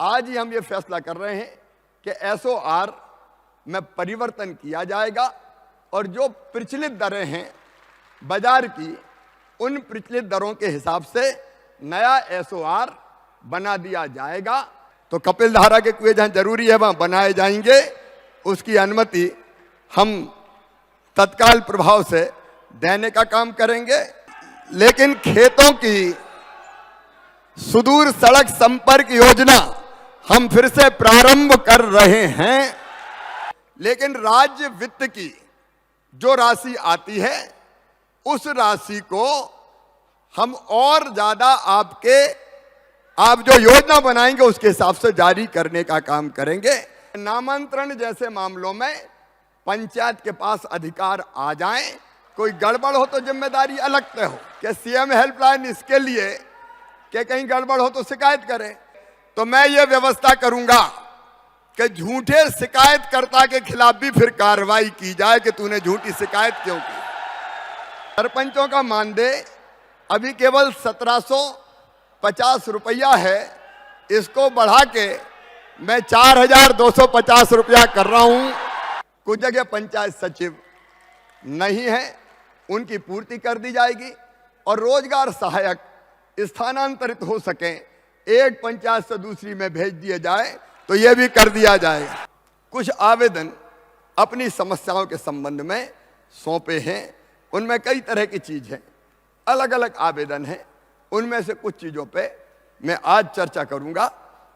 आज ही हम ये फैसला कर रहे हैं कि एसओआर में परिवर्तन किया जाएगा और जो प्रचलित दरें हैं बाजार की, उन प्रचलित दरों के हिसाब से नया एसओआर बना दिया जाएगा। तो कपिल धारा के कुएं जहां जरूरी है वहां बनाए जाएंगे, उसकी अनुमति हम तत्काल प्रभाव से देने का काम करेंगे। लेकिन खेतों की सुदूर सड़क संपर्क योजना हम फिर से प्रारंभ कर रहे हैं, लेकिन राज्य वित्त की जो राशि आती है उस राशि को हम और ज्यादा आप जो योजना बनाएंगे उसके हिसाब से जारी करने का काम करेंगे। नामांतरण जैसे मामलों में पंचायत के पास अधिकार आ जाए, कोई गड़बड़ हो तो जिम्मेदारी अलग तय हो कि सीएम हेल्पलाइन इसके लिए कि कहीं गड़बड़ हो तो शिकायत करें। तो मैं ये व्यवस्था करूंगा कि झूठे शिकायतकर्ता के खिलाफ भी फिर कार्रवाई की जाए कि तूने झूठी शिकायत क्यों की। सरपंचों का मानदेय अभी केवल 1750 रुपया है, इसको बढ़ा के मैं 4250 रुपया कर रहा हूं। कुछ जगह पंचायत सचिव नहीं है, उनकी पूर्ति कर दी जाएगी और रोजगार सहायक स्थानांतरित हो सके, एक पंचायत से दूसरी में भेज दिए जाए तो यह भी कर दिया जाएगा। कुछ आवेदन अपनी समस्याओं के संबंध में सौंपे हैं, उनमें कई तरह की चीज है, अलग अलग आवेदन हैं। उनमें से कुछ चीजों पे मैं आज चर्चा करूंगा,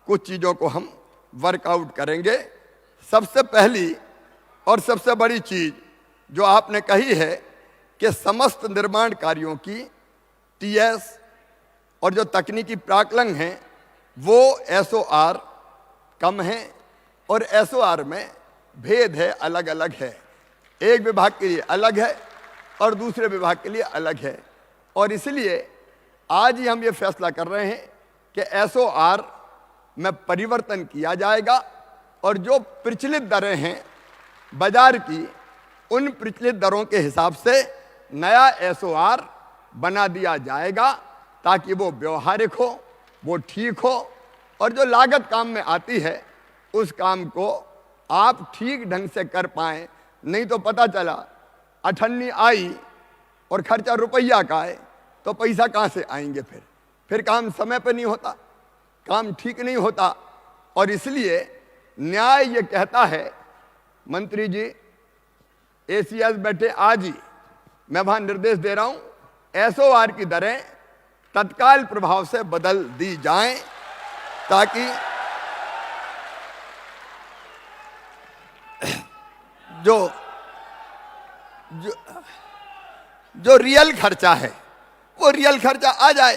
कुछ चीजों को हम वर्कआउट करेंगे। सबसे पहली और सबसे बड़ी चीज जो आपने कही है कि समस्त निर्माण कार्यों की टीएस और जो तकनीकी प्राकलन हैं वो एसओआर कम है और एसओआर में भेद है, अलग अलग है। एक विभाग के लिए अलग है और दूसरे विभाग के लिए अलग है, और इसलिए आज ही हम ये फैसला कर रहे हैं कि एसओआर में परिवर्तन किया जाएगा और जो प्रचलित दरें हैं बाजार की, उन प्रचलित दरों के हिसाब से नया एसओआर बना दिया जाएगा ताकि वो व्यवहारिक हो, वो ठीक हो और जो लागत काम में आती है उस काम को आप ठीक ढंग से कर पाएं। नहीं तो पता चला अठन्नी आई और खर्चा रुपया का है तो पैसा कहाँ से आएंगे, फिर काम समय पर नहीं होता, काम ठीक नहीं होता। और इसलिए न्याय ये कहता है, मंत्री जी एसीएस बैठे आज ही, मैं वहां निर्देश दे रहा हूं एसओआर की दरें तत्काल प्रभाव से बदल दी जाएं ताकि जो रियल खर्चा है वो रियल खर्चा आ जाए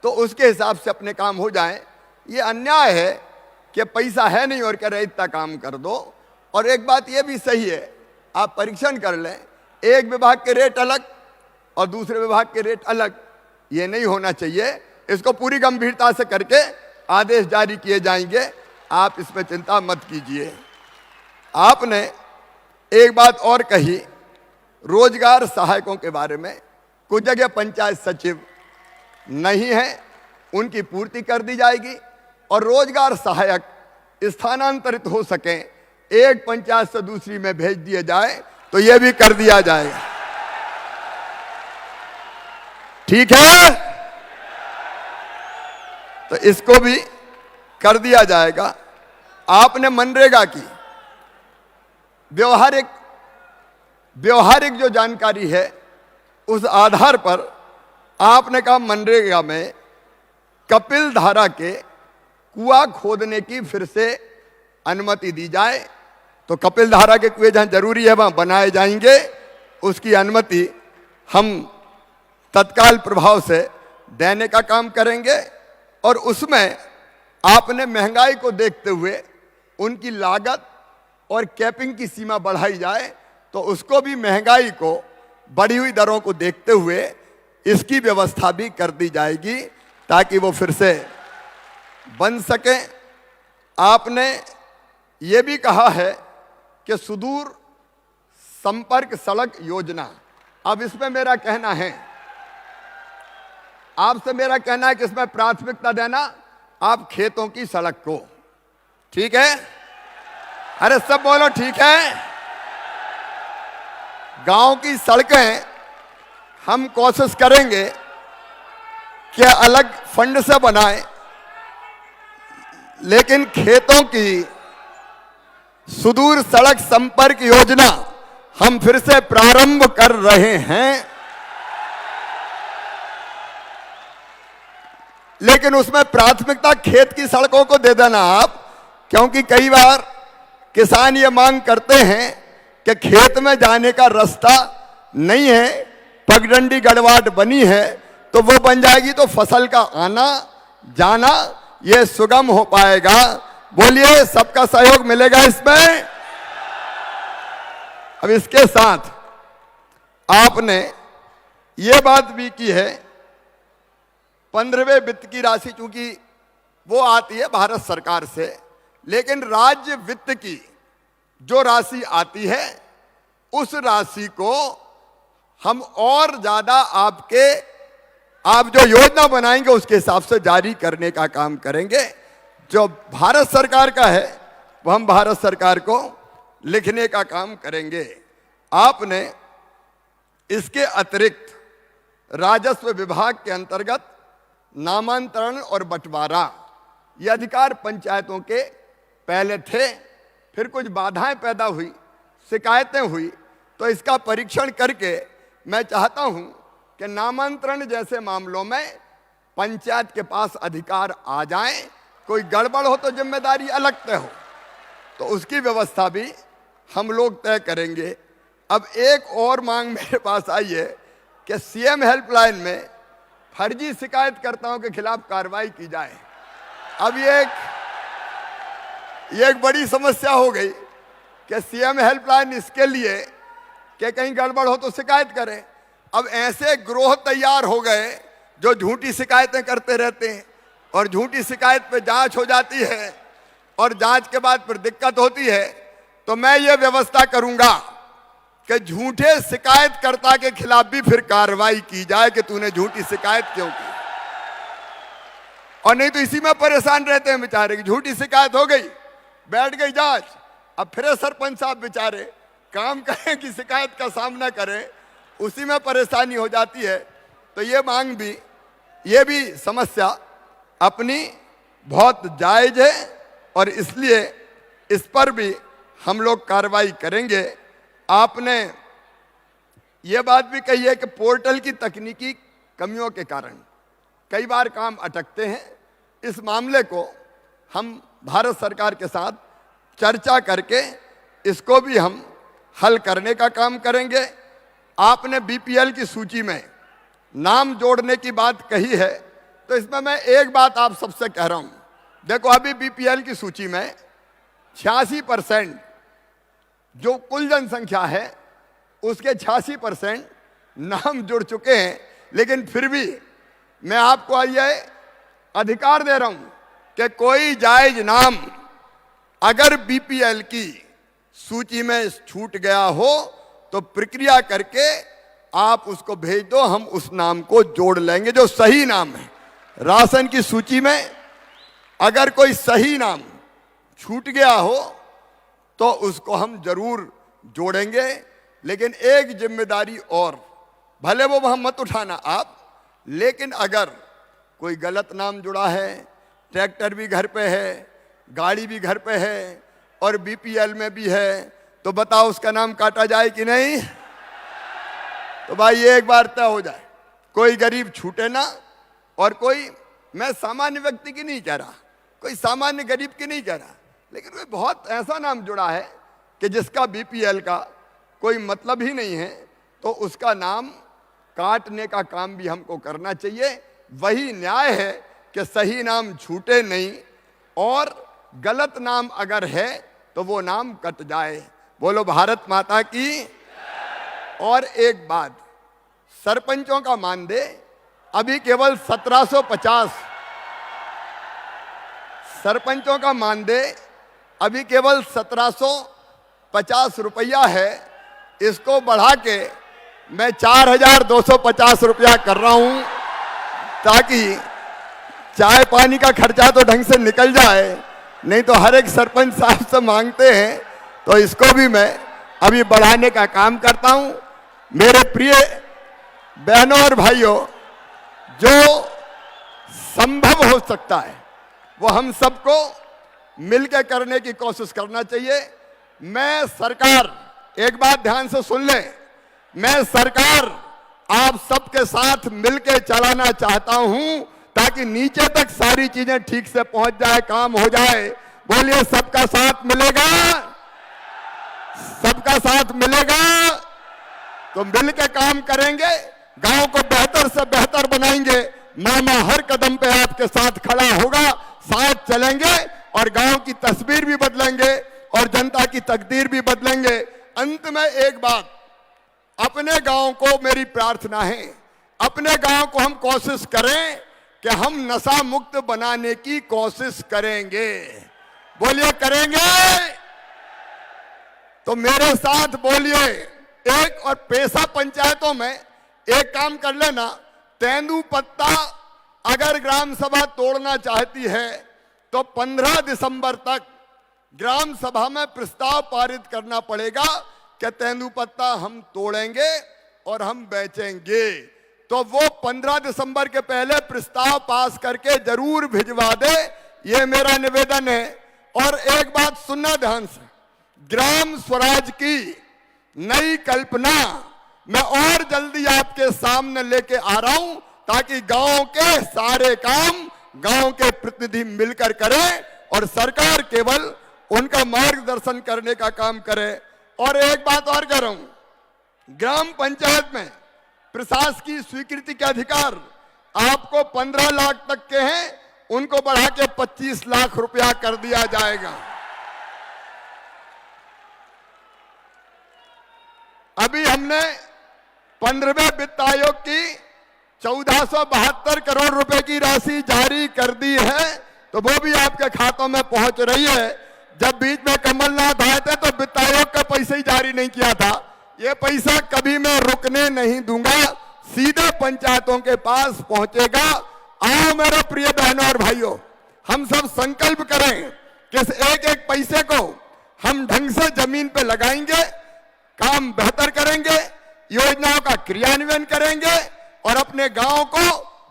तो उसके हिसाब से अपने काम हो जाए। ये अन्याय है कि पैसा है नहीं और कह रहे इतना काम कर दो। और एक बात ये भी सही है, आप परीक्षण कर लें, एक विभाग के रेट अलग और दूसरे विभाग के रेट अलग, ये नहीं होना चाहिए। इसको पूरी गंभीरता से करके आदेश जारी किए जाएंगे, आप इसमें चिंता मत कीजिए। आपने एक बात और कही रोजगार सहायकों के बारे में, कुछ जगह पंचायत सचिव नहीं है, उनकी पूर्ति कर दी जाएगी और रोजगार सहायक स्थानांतरित हो सके, एक पंचायत से दूसरी में भेज दिए जाए तो यह भी कर दिया जाएगा। ठीक है, तो इसको भी कर दिया जाएगा। आपने मनरेगा की व्यवहारिक जो जानकारी है उस आधार पर आपने कहा मनरेगा में कपिल धारा के कुआं खोदने की फिर से अनुमति दी जाए। तो कपिल धारा के कुएं जहां जरूरी है वहां बनाए जाएंगे, उसकी अनुमति हम तत्काल प्रभाव से देने का काम करेंगे। और उसमें आपने महंगाई को देखते हुए उनकी लागत और कैपिंग की सीमा बढ़ाई जाए, तो उसको भी महंगाई को बढ़ी हुई दरों को देखते हुए इसकी व्यवस्था भी कर दी जाएगी ताकि वो फिर से बन सके। आपने ये भी कहा है कि सुदूर संपर्क सड़क योजना, अब इसमें मेरा कहना है, आपसे मेरा कहना है कि इसमें प्राथमिकता देना आप खेतों की सड़क को। ठीक है? अरे सब बोलो ठीक है। गांव की सड़कें हम कोशिश करेंगे कि अलग फंड से बनाएं, लेकिन खेतों की सुदूर सड़क संपर्क योजना हम फिर से प्रारंभ कर रहे हैं, लेकिन उसमें प्राथमिकता खेत की सड़कों को दे देना आप, क्योंकि कई बार किसान ये मांग करते हैं कि खेत में जाने का रास्ता नहीं है, पगडंडी गड़वाट बनी है, तो वो बन जाएगी तो फसल का आना जाना ये सुगम हो पाएगा। बोलिए सबका सहयोग मिलेगा इसमें। अब इसके साथ आपने ये बात भी की है, 15वें वित्त की राशि चूंकि वो आती है भारत सरकार से, लेकिन राज्य वित्त की जो राशि आती है उस राशि को हम और ज्यादा आप जो योजना बनाएंगे उसके हिसाब से जारी करने का काम करेंगे। जो भारत सरकार का है वो हम भारत सरकार को लिखने का काम करेंगे। आपने इसके अतिरिक्त राजस्व विभाग के अंतर्गत नामांतरण और बंटवारा ये अधिकार पंचायतों के पहले थे, फिर कुछ बाधाएं पैदा हुई, शिकायतें हुई, तो इसका परीक्षण करके मैं चाहता हूं कि नामांतरण जैसे मामलों में पंचायत के पास अधिकार आ जाएं, कोई गड़बड़ हो तो जिम्मेदारी अलग तय हो, तो उसकी व्यवस्था भी हम लोग तय करेंगे। अब एक और मांग मेरे पास आई है कि सीएम हेल्पलाइन में फर्जी शिकायतकर्ताओं के खिलाफ कार्रवाई की जाए। अब ये एक बड़ी समस्या हो गई कि सीएम हेल्पलाइन इसके लिए कि कहीं गड़बड़ हो तो शिकायत करें। अब ऐसे ग्रोह तैयार हो गए जो झूठी शिकायतें करते रहते हैं और झूठी शिकायत पे जांच हो जाती है और जांच के बाद फिर दिक्कत होती है। तो मैं ये व्यवस्था करूंगा कि झूठे शिकायतकर्ता के खिलाफ भी फिर कार्रवाई की जाए कि तूने झूठी शिकायत क्यों की, और नहीं तो इसी में परेशान रहते हैं बेचारे कि झूठी शिकायत हो गई, बैठ गई जांच, अब फिर सरपंच साहब बेचारे काम करें कि शिकायत का सामना करें, उसी में परेशानी हो जाती है। तो ये मांग भी, ये भी समस्या अपनी बहुत जायज है और इसलिए इस पर भी हम लोग कार्रवाई करेंगे। आपने ये बात भी कही है कि पोर्टल की तकनीकी कमियों के कारण कई बार काम अटकते हैं। इस मामले को हम भारत सरकार के साथ चर्चा करके इसको भी हम हल करने का काम करेंगे। आपने बीपीएल की सूची में नाम जोड़ने की बात कही है, तो इसमें मैं एक बात आप सबसे कह रहा हूं। देखो अभी बीपीएल की सूची में 86% जो कुल जनसंख्या है उसके 86% नाम जुड़ चुके हैं, लेकिन फिर भी मैं आपको यह अधिकार दे रहा हूं कि कोई जायज नाम अगर बीपीएल की सूची में छूट गया हो तो प्रक्रिया करके आप उसको भेज दो, हम उस नाम को जोड़ लेंगे जो सही नाम है। राशन की सूची में अगर कोई सही नाम छूट गया हो तो उसको हम जरूर जोड़ेंगे। लेकिन एक जिम्मेदारी और, भले वो वहां मत उठाना आप, लेकिन अगर कोई गलत नाम जुड़ा है, ट्रैक्टर भी घर पे है, गाड़ी भी घर पे है और बीपीएल में भी है, तो बताओ उसका नाम काटा जाए कि नहीं? तो भाई ये एक बार तय हो जाए, कोई गरीब छूटे ना। और कोई, मैं सामान्य व्यक्ति की नहीं कह रहा, कोई सामान्य गरीब की नहीं कह रहा, लेकिन कोई बहुत ऐसा नाम जुड़ा है कि जिसका बीपीएल का कोई मतलब ही नहीं है, तो उसका नाम काटने का काम भी हमको करना चाहिए। वही न्याय है कि सही नाम छूटे नहीं और गलत नाम अगर है तो वो नाम कट जाए। बोलो भारत माता की। और एक बात, सरपंचों का मानदेय अभी केवल 1750, सरपंचों का मानदेय अभी केवल 1750 रुपया है। इसको बढ़ा के मैं 4250 रुपया कर रहा हूं, ताकि चाय पानी का खर्चा तो ढंग से निकल जाए, नहीं तो हर एक सरपंच साहब से मांगते हैं, तो इसको भी मैं अभी बढ़ाने का काम करता हूं। मेरे प्रिय बहनों और भाइयों, जो संभव हो सकता है वो हम सबको मिलकर करने की कोशिश करना चाहिए। मैं सरकार, एक बात ध्यान से सुन लें, मैं सरकार आप सबके साथ मिलकर चलाना चाहता हूं ताकि नीचे तक सारी चीजें ठीक से पहुंच जाए, काम हो जाए। बोलिए सबका साथ मिलेगा, सबका साथ मिलेगा तो मिलकर काम करेंगे, गांव को बेहतर से बेहतर बनाएंगे। मामा हर कदम पे आपके साथ खड़ा होगा, साथ चलेंगे और गांव की तस्वीर भी बदलेंगे और जनता की तकदीर भी बदलेंगे। अंत में एक बात, अपने गांव को मेरी प्रार्थना है, अपने गांव को हम कोशिश करें कि हम नशा मुक्त बनाने की कोशिश करेंगे। बोलिए करेंगे तो मेरे साथ बोलिए। एक और पैसा पंचायतों में एक काम कर लेना, तेंदुपत्ता अगर ग्राम सभा तोड़ना चाहती है तो 15 दिसंबर तक ग्राम सभा में प्रस्ताव पारित करना पड़ेगा कि तेंदुपत्ता हम तोड़ेंगे और हम बेचेंगे। तो वो 15 दिसंबर के पहले प्रस्ताव पास करके जरूर भिजवा दे, ये मेरा निवेदन है। और एक बात सुनना ध्यान से, ग्राम स्वराज की नई कल्पना मैं और जल्दी आपके सामने लेके आ रहा हूं ताकि गांव के सारे काम गांव के प्रतिनिधि मिलकर करें और सरकार केवल उनका मार्गदर्शन करने का काम करे। और एक बात और कह रहा हूं, ग्राम पंचायत में प्रशासकीय स्वीकृति के अधिकार आपको 15 लाख तक के हैं, उनको बढ़ा के 25 लाख रुपया कर दिया जाएगा। अभी हमने 15वें वित्त आयोग की 1472 करोड़ रुपए की राशि जारी कर दी है, तो वो भी आपके खातों में पहुंच रही है। जब बीच में कमलनाथ आए थे तो वित्त आयोग का पैसा ही जारी नहीं किया था। ये पैसा कभी मैं रुकने नहीं दूंगा, सीधे पंचायतों के पास पहुंचेगा। आओ मेरे प्रिय बहनों और भाइयों, हम सब संकल्प करें कि इस एक एक पैसे को हम ढंग से जमीन पे लगाएंगे, काम बेहतर करेंगे, योजनाओं का क्रियान्वयन करेंगे और अपने गांव को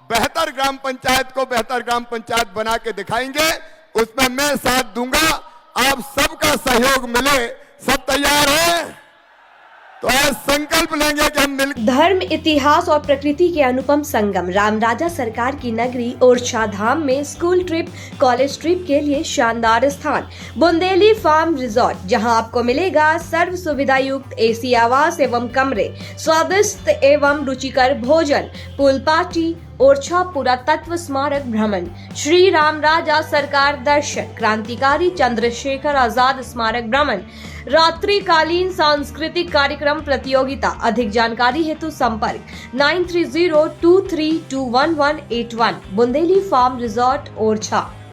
बेहतर ग्राम पंचायत को बेहतर ग्राम पंचायत बना के दिखाएंगे। उसमें मैं साथ दूंगा, आप सबका सहयोग मिले। सब तैयार हैं? तो आज संकल्प लेंगे कि हम मिलकर धर्म, इतिहास और प्रकृति के अनुपम संगम रामराजा सरकार की नगरी ओरछा धाम में स्कूल ट्रिप, कॉलेज ट्रिप के लिए शानदार स्थान बुंदेली फार्म रिजॉर्ट, जहां आपको मिलेगा सर्व सुविधा युक्त एसी आवास एवं कमरे, स्वादिष्ट एवं रुचिकर भोजन, पूल पार्टी, ओरछा पुरातत्व स्मारक भ्रमण, श्री रामराजा सरकार दर्शन, क्रांतिकारी चंद्रशेखर आजाद स्मारक भ्रमण, रात्रिकालीन सांस्कृतिक कार्यक्रम प्रतियोगिता। अधिक जानकारी हेतु संपर्क 9302321181। Bundeli farm resort Orchha.